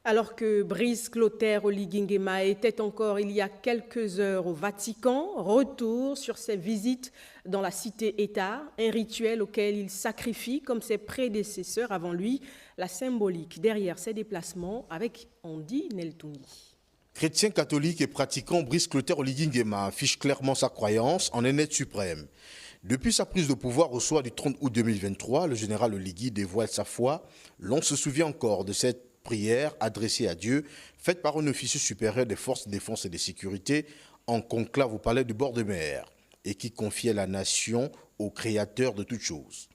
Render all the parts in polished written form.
Alors que Brice Clotaire Oligui Nguema était encore il y a quelques heures au Vatican, retour sur ses visites dans la cité-État, un rituel auquel il sacrifie, comme ses prédécesseurs avant lui, la symbolique derrière ses déplacements avec Andy Neltouni. Chrétien catholique et pratiquant, Brice Clotaire Oligui Nguema affiche clairement sa croyance en un être suprême. Depuis sa prise de pouvoir au soir du 30 août 2023, le général Oligui dévoile sa foi. L'on se souvient encore de cette prière adressée à Dieu, faite par un officier supérieur des forces de défense et de sécurité en conclave au palais du bord de mer et qui confiait la nation au créateur de toutes choses.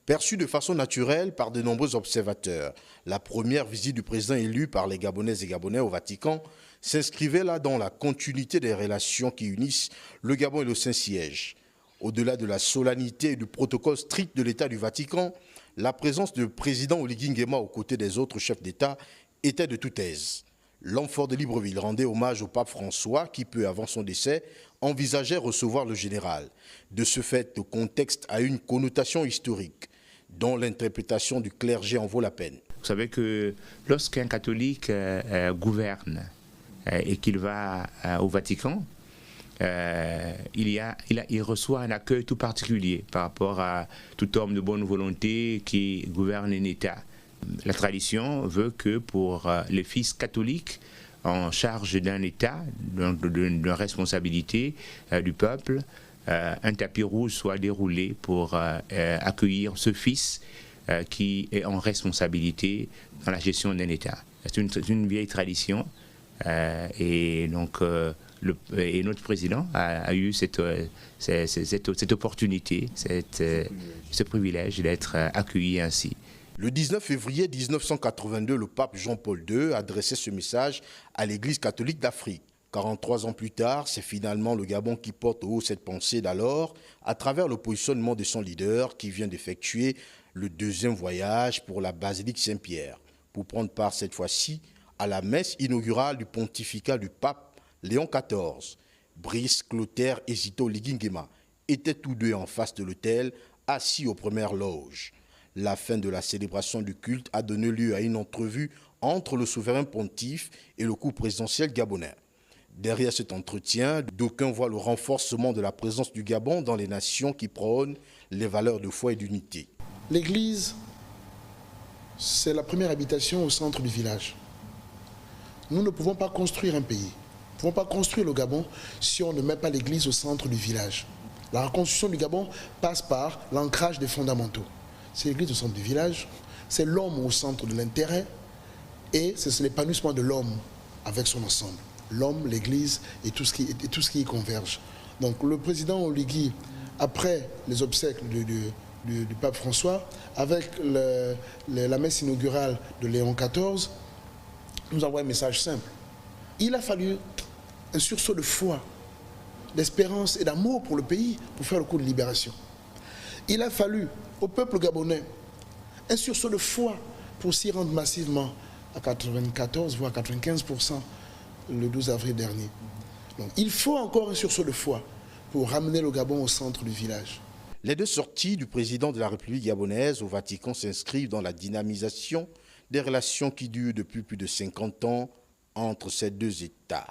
Perçue de façon naturelle par de nombreux observateurs, la première visite du président élu par les Gabonaises et Gabonais au Vatican s'inscrivait là dans la continuité des relations qui unissent le Gabon et le Saint-Siège. Au-delà de la solennité et du protocole strict de l'État du Vatican, la présence du président Oligui Nguema aux côtés des autres chefs d'État était de toute aise. L'homme fort de Libreville rendait hommage au pape François qui, peu avant son décès, envisageait recevoir le général. De ce fait, le contexte a une connotation historique, dont l'interprétation du clergé en vaut la peine. Vous savez que lorsqu'un catholique gouverne et qu'il va au Vatican, il reçoit un accueil tout particulier par rapport à tout homme de bonne volonté qui gouverne un État. La tradition veut que pour les fils catholiques en charge d'un État, d'une responsabilité du peuple, un tapis rouge soit déroulé pour accueillir ce fils qui est en responsabilité dans la gestion d'un État. C'est une vieille tradition et donc et notre président a eu cette opportunité, ce privilège d'être accueilli ainsi. Le 19 février 1982, le pape Jean-Paul II adressait ce message à l'Église catholique d'Afrique. 43 ans plus tard, c'est finalement le Gabon qui porte haut cette pensée d'alors à travers le positionnement de son leader qui vient d'effectuer le deuxième voyage pour la basilique Saint-Pierre pour prendre part cette fois-ci à la messe inaugurale du pontificat du pape Léon XIV. Brice Clotaire et Zito Oligui Nguema étaient tous deux en face de l'autel, assis aux premières loges. La fin de la célébration du culte a donné lieu à une entrevue entre le souverain pontife et le couple présidentiel gabonais. Derrière cet entretien, d'aucuns voient le renforcement de la présence du Gabon dans les nations qui prônent les valeurs de foi et d'unité. L'église, c'est la première habitation au centre du village. Nous ne pouvons pas construire un pays. Nous ne pouvons pas construire le Gabon si on ne met pas l'église au centre du village. La reconstruction du Gabon passe par l'ancrage des fondamentaux. C'est l'église au centre du village, c'est l'homme au centre de l'intérêt et c'est l'épanouissement de l'homme avec son ensemble. L'homme, l'église et tout ce qui y converge. Donc le président Oligui, après les obsèques du pape François, avec la messe inaugurale de Léon XIV, nous envoie un message simple. Il a fallu un sursaut de foi, d'espérance et d'amour pour le pays pour faire le coup de libération. Il a fallu au peuple gabonais un sursaut de foi pour s'y rendre massivement à 94 voire 95% le 12 avril dernier. Donc, il faut encore un sursaut de foi pour ramener le Gabon au centre du village. Les deux sorties du président de la République gabonaise au Vatican s'inscrivent dans la dynamisation des relations qui durent depuis plus de 50 ans entre ces deux États.